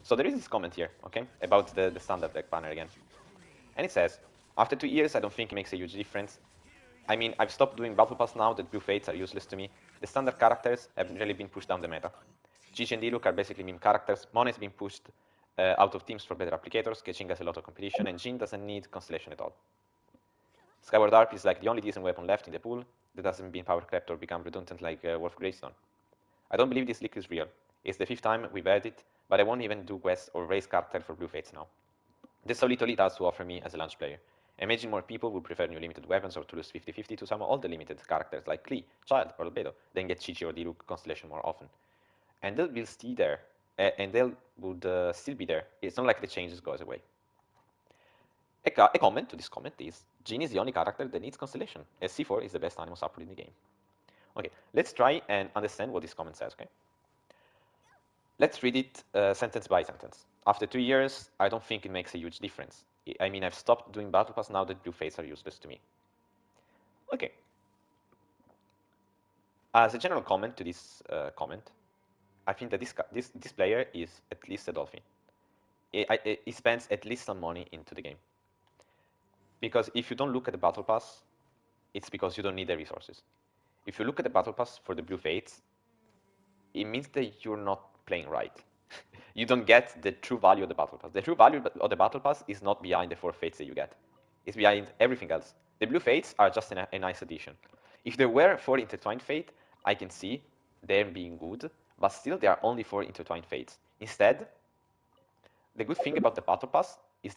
So there is this comment here, okay, about the standard deck banner again. And it says, after 2 years, I don't think it makes a huge difference. I mean, I've stopped doing Battle Pass now that Blue Fates are useless to me. The standard characters have really been pushed down the meta. Gigi and Diluc are basically meme characters. Mon has been pushed out of teams for better applicators. Keqing has a lot of competition, and Jhin doesn't need Constellation at all. Skyward Harp is like the only decent weapon left in the pool that hasn't been power crept or become redundant like Wolf Greystone. I don't believe this leak is real. It's the 5th time we've had it, but I won't even do quests or raise character for Blue Fates now. There's so little it has to offer me as a launch player. Imagine more people would prefer new limited weapons or to lose 50-50 to some of all the limited characters like Klee, Child, or Albedo, than get Chi-Chi or Diluc Constellation more often. And they will stay there, and they would still be there. It's not like the changes goes away. A comment to this comment is, Jhin is the only character that needs Constellation, as C4 is the best animal support in the game. Okay, let's try and understand what this comment says, okay? Let's read it sentence by sentence. After 2 years, I don't think it makes a huge difference. I mean, I've stopped doing Battle Pass now that Blue Fates are useless to me. Okay. As a general comment to this comment, I think that this player is at least a dolphin. He spends at least some money into the game. Because if you don't look at the Battle Pass, it's because you don't need the resources. If you look at the Battle Pass for the Blue Fates, it means that you're not playing right. You don't get the true value of the Battle Pass. The true value of the Battle Pass is not behind the 4 Fates that you get. It's behind everything else. The Blue Fates are just a nice addition. If there were 4 intertwined Fate, I can see them being good, but still there are only 4 intertwined Fates. Instead, the good thing about the Battle Pass is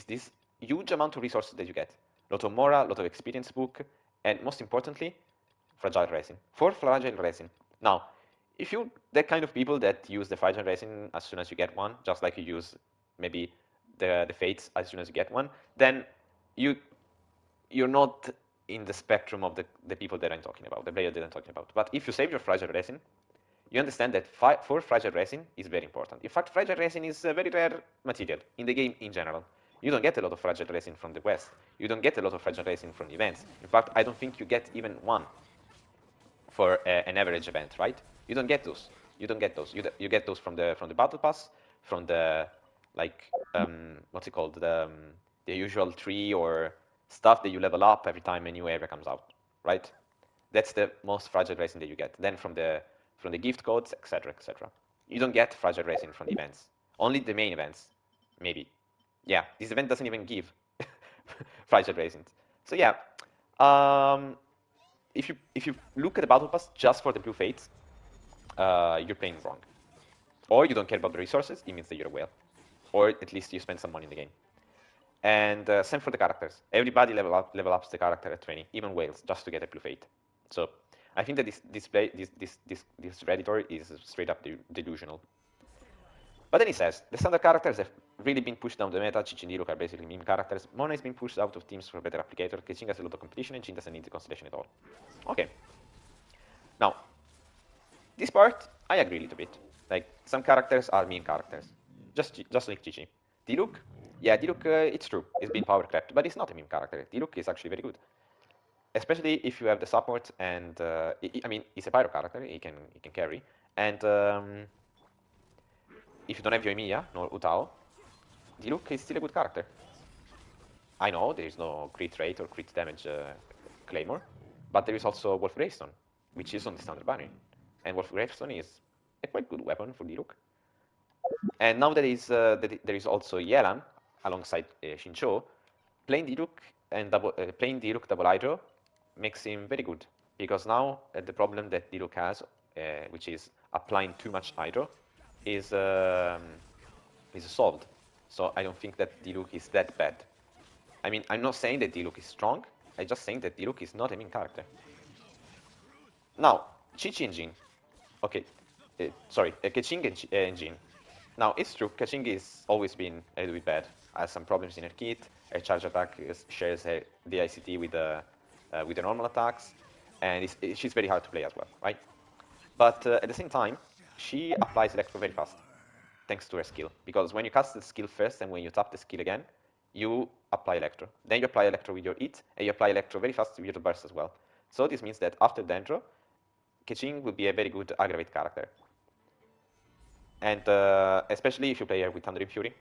this huge amount of resources that you get. A lot of Mora, a lot of experience book, and most importantly, fragile resin. 4 fragile resin. Now, if you're the kind of people that use the fragile resin as soon as you get one, just like you use maybe the fates as soon as you get one, then you're not in the spectrum of the people that I'm talking about, the player that I'm talking about. But if you save your fragile resin, you understand that 4 fragile resin is very important. In fact, fragile resin is a very rare material in the game in general. You don't get a lot of fragile resin from the quest. You don't get a lot of fragile resin from the events. In fact, I don't think you get even one for an average event, right? You don't get those. You don't get those. You get those from the battle pass, from the like what's it called, the usual tree or stuff that you level up every time a new area comes out, right? That's the most fragile resin that you get. Then from the gift codes, etc., etc. You don't get fragile resin from the events. Only the main events, maybe. Yeah, this event doesn't even give fragile resins. So yeah, if you look at the battle pass just for the blue fates, you're playing wrong. Or you don't care about the resources, it means that you're a whale. Or at least you spend some money in the game. And same for the characters. Everybody level ups the character at 20, even whales, just to get a blue fate. So I think that this radditor is straight up delusional. But then he says, the standard characters have really been pushed down the meta. Chi and Diluc are basically meme characters. Mona has been pushed out of teams for a better applicator. Keqing has a lot of competition, and Jhin doesn't need the constellation at all. Okay. Now, this part, I agree a little bit. Like, some characters are meme characters. Just like Chi. Diluc, yeah, Diluc, it's true. It's been power crept, but it's not a meme character. Diluc is actually very good. Especially if you have the support and, I mean, he's a pyro character, he can carry. And if you don't have Yoimiya nor Utao, Diluc is still a good character. I know there is no crit rate or crit damage Claymore, but there is also Wolf Greystone, which is on the standard banner. And Wolf Greystone is a quite good weapon for Diluc. And now there is also Yelan alongside Shincho, playing Diluc and playing Diluc double hydro makes him very good, because now the problem that Diluc has, which is applying too much hydro, is solved. So I don't think that Diluc is that bad. I mean, I'm not saying that Diluc is strong, I'm just saying that Diluc is not a main character. Now, Chi-Chi and Jhin. Okay, sorry, Keqing and Jhin. Now, it's true, Keqing has always been a little bit bad. Has some problems in her kit, her charge attack shares the ICT with the normal attacks, and she's very hard to play as well, right? But at the same time, she applies Electro very fast, thanks to her skill. Because when you cast the skill first and when you tap the skill again, you apply Electro. Then you apply Electro with your hit, and you apply Electro very fast with your burst as well. So this means that after Dendro, Keqing will be a very good aggravate character. and especially if you play her with Thundering Fury.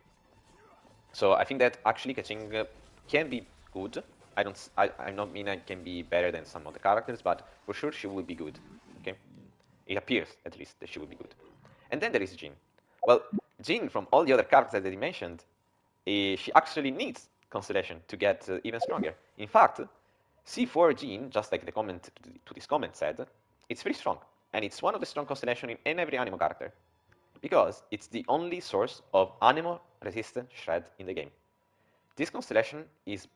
So I think that actually catching can be good. I don't mean I can be better than some of the characters, but for sure she will be good. Okay, it appears at least that she will be good. And then there is Jean. Well, Jean, from all the other characters that he mentioned, she actually needs Constellation to get even stronger. In fact, C4 Jean, just like the comment to this comment said, it's very strong, and it's one of the strong Constellation in every Anemo character, because it's the only source of Anemo-resistant shred in the game. This Constellation is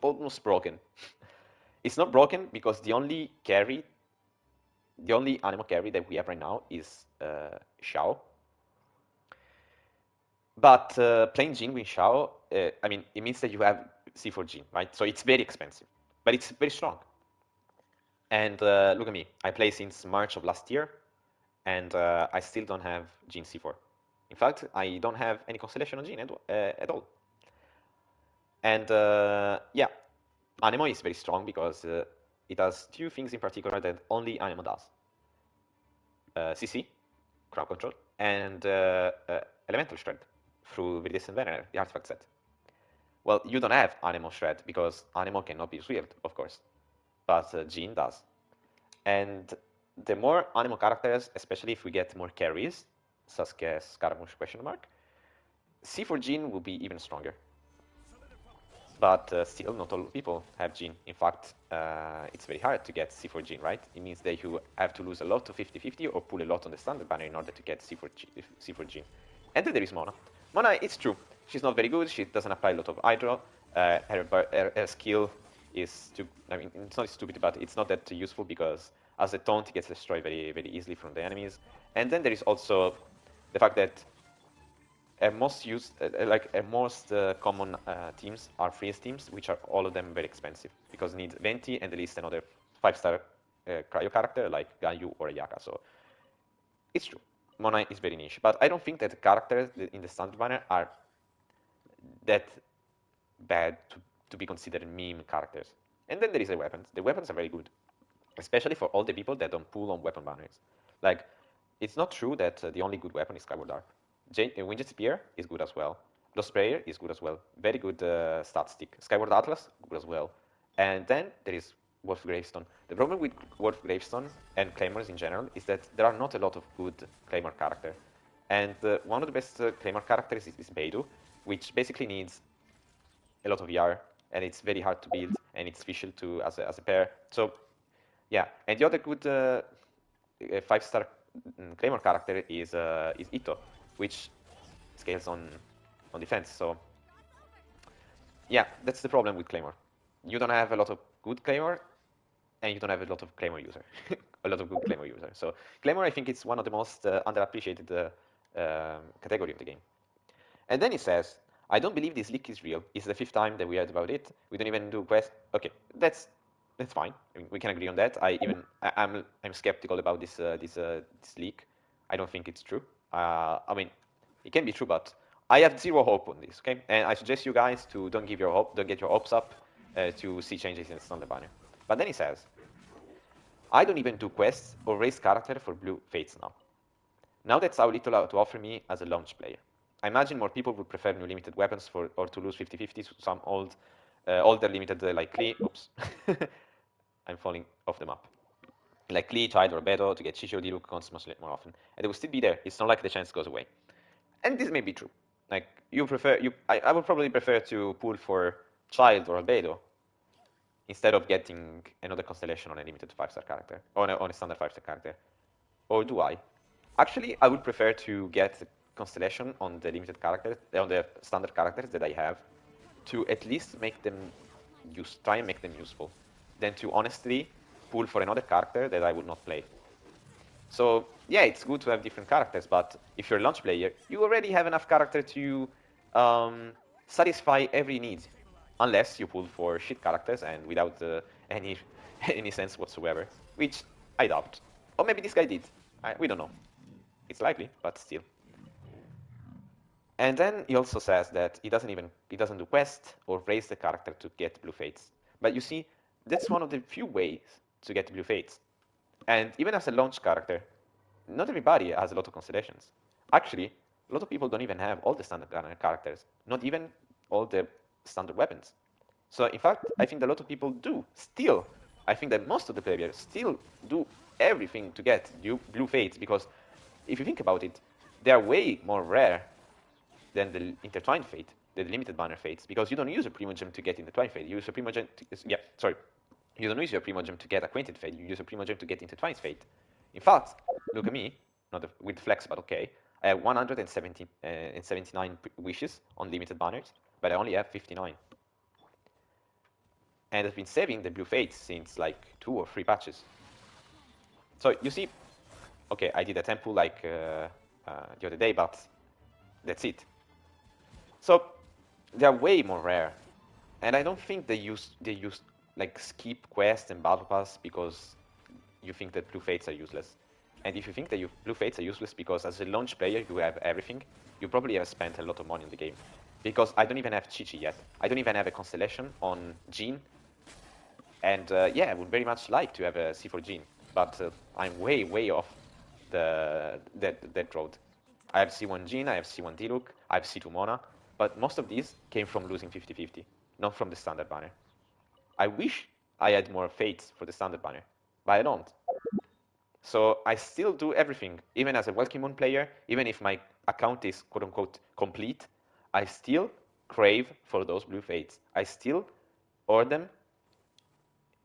almost broken. It's not broken because the only Anemo carry that we have right now is Xiao. But playing Jin with Xiao, I mean, it means that you have C4 Jin, right? So it's very expensive, but it's very strong. And look at me, I play since March of last year, and I still don't have Jin C4. In fact, I don't have any Constellation on Jin at all. And yeah, Anemo is very strong because it does two things in particular that only Anemo does. CC, crowd control, and elemental shred through Viridescent Venerer, the artifact set. Well, you don't have Anemo shred because Anemo cannot be swirled, of course, but Jean does. And the more Anemo characters, especially if we get more carries, such as Scaramouche question mark, C4 Jean will be even stronger. But still, not all people have Jean. In fact, it's very hard to get C4 Jean, right? It means that you have to lose a lot to 50-50 or pull a lot on the standard banner in order to get C4 Jean. And then there is Mona. Mona, it's true. She's not very good. She doesn't apply a lot of hydro. Her skill is I mean, it's not stupid, but it's not that useful because as a taunt, it gets destroyed very, very easily from the enemies. And then there is also the fact that most used, most common teams are freeze teams, which are all of them very expensive because it needs Venti and at least another 5-star cryo character like Ganyu or Ayaka. So it's true, Mona is very niche, but I don't think that the characters in the standard banner are that bad to be considered meme characters. And then there is the weapons. The weapons are very good, especially for all the people that don't pull on weapon banners. Like, it's not true that the only good weapon is Skyward Arc. Winged Spear is good as well. Lost Prayer is good as well. Very good stat stick. Skyward Atlas, good as well. And then there is Wolf Gravestone. The problem with Wolf Gravestone and Claymores in general is that there are not a lot of good Claymore characters. And one of the best Claymore characters is Beidou, which basically needs a lot of ER, and it's very hard to build, and it's visual too as a pair. So yeah, and the other good 5-star Claymore character is Ito, which scales on defense. So yeah, that's the problem with Claymore. You don't have a lot of good Claymore, and you don't have a lot of Claymore user, a lot of good Claymore user. So Claymore, I think it's one of the most underappreciated category of the game. And then he says, I don't believe this leak is real. It's the 5th time that we heard about it. We don't even do quests. Okay, that's fine. I mean, we can agree on that. I'm skeptical about this leak. I don't think it's true. I mean, it can be true, but I have zero hope on this. Okay, and I suggest you guys to don't get your hopes up to see changes in the standard banner. But then he says, I don't even do quests or raise character for blue fates now. Now that's how little to offer me as a launch player. I imagine more people would prefer new limited weapons or to lose 50-50 to some older limited like Klee. Oops. I'm falling off the map. Like Klee, Child, or Beto to get Shisho Diluc cons much more often. And they will still be there. It's not like the chance goes away. And this may be true. Like, I would probably prefer to pull for Child or Albedo instead of getting another constellation on a limited 5-star character, on a standard 5-star character. Or do I? Actually, I would prefer to get constellation on the limited characters, on the standard characters that I have, to at least make them try and make them useful, than to honestly pull for another character that I would not play. So yeah, it's good to have different characters, but if you're a launch player, you already have enough character to satisfy every need, unless you pull for shit characters and without any any sense whatsoever, which I doubt. Or maybe this guy did. We don't know. It's likely, but still. And then he also says that he doesn't do quest or raise the character to get blue fates. But you see, that's one of the few ways to get blue fates. And even as a launch character, not everybody has a lot of constellations. Actually, a lot of people don't even have all the standard characters, not even all the standard weapons. So in fact, I think that a lot of people do still. I think that most of the players still do everything to get blue fates, because if you think about it, they are way more rare than the intertwined fate, the limited banner fates, because you don't use a primogem to get intertwined fate. You use a primogem. You don't use your primogem to get acquainted fate. You use a primogem to get intertwined fate. In fact, look at me, not with flex, but okay. I have 179 wishes on limited banners, but I only have 59. And I've been saving the blue fates since like 2 or 3 patches. So you see, okay, I did a temple like the other day, but that's it. So they are way more rare, and I don't think they use like skip quests and battle pass because you think that blue fates are useless. And if you think that blue fates are useless because as a launch player you have everything, you probably have spent a lot of money on the game. Because I don't even have Chi-Chi yet. I don't even have a constellation on Jean. And yeah, I would very much like to have a C4 Jean, but I'm way off that road. I have C1 Jean, I have C1 Diluc, I have C2 Mona, but most of these came from losing 50-50, not from the standard banner. I wish I had more fates for the standard banner, but I don't. So I still do everything, even as a Welkimon player, even if my account is quote-unquote complete, I still crave for those blue fates. I still order them,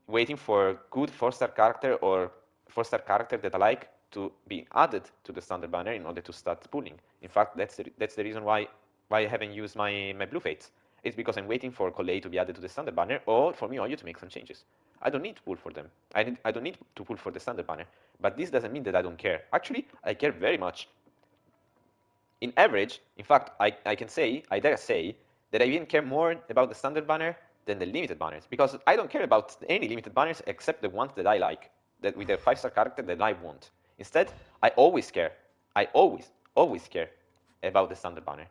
waiting for good 4-star character or 4-star character that I like to be added to the standard banner in order to start pulling. In fact, that's the reason why I haven't used my blue fates. It's because I'm waiting for Collei to be added to the standard banner, or for me or you to make some changes. I don't need to pull for them. I don't need to pull for the standard banner. But this doesn't mean that I don't care. Actually, I care very much. In average, in fact, I can say, I dare say, that I even care more about the standard banner than the limited banners, because I don't care about any limited banners except the ones that I like, that with a 5-star character that I want. Instead, I always care. I always care about the standard banner.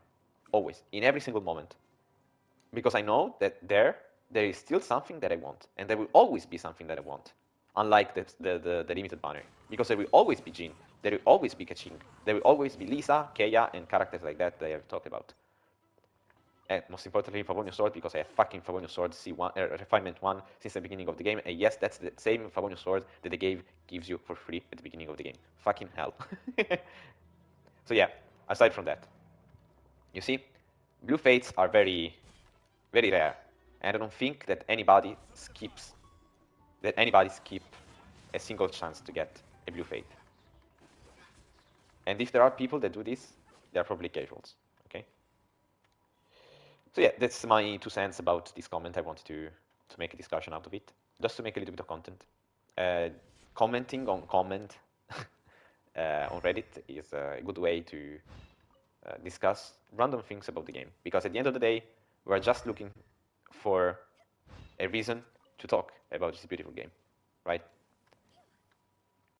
Always, in every single moment. Because I know that there is still something that I want, and there will always be something that I want. Unlike the limited banner. Because there will always be Jin, there will always be Kaching, there will always be Lisa, Keia, and characters like that I have talked about. And most importantly, Favonius Sword, because I have fucking Favonius Sword C1, Refinement 1 since the beginning of the game. And yes, that's the same Favonius Sword that the game gives you for free at the beginning of the game. Fucking hell. So yeah, aside from that, you see, blue fates are very rare. And I don't think that anybody skip a single chance to get a blue fate. And if there are people that do this, they're probably casuals. Okay. So yeah, that's my 2 cents about this comment. I wanted to make a discussion out of it, just to make a little bit of content. Commenting on comment on Reddit is a good way to discuss random things about the game, because at the end of the day, we're just looking for a reason to talk about this beautiful game, right?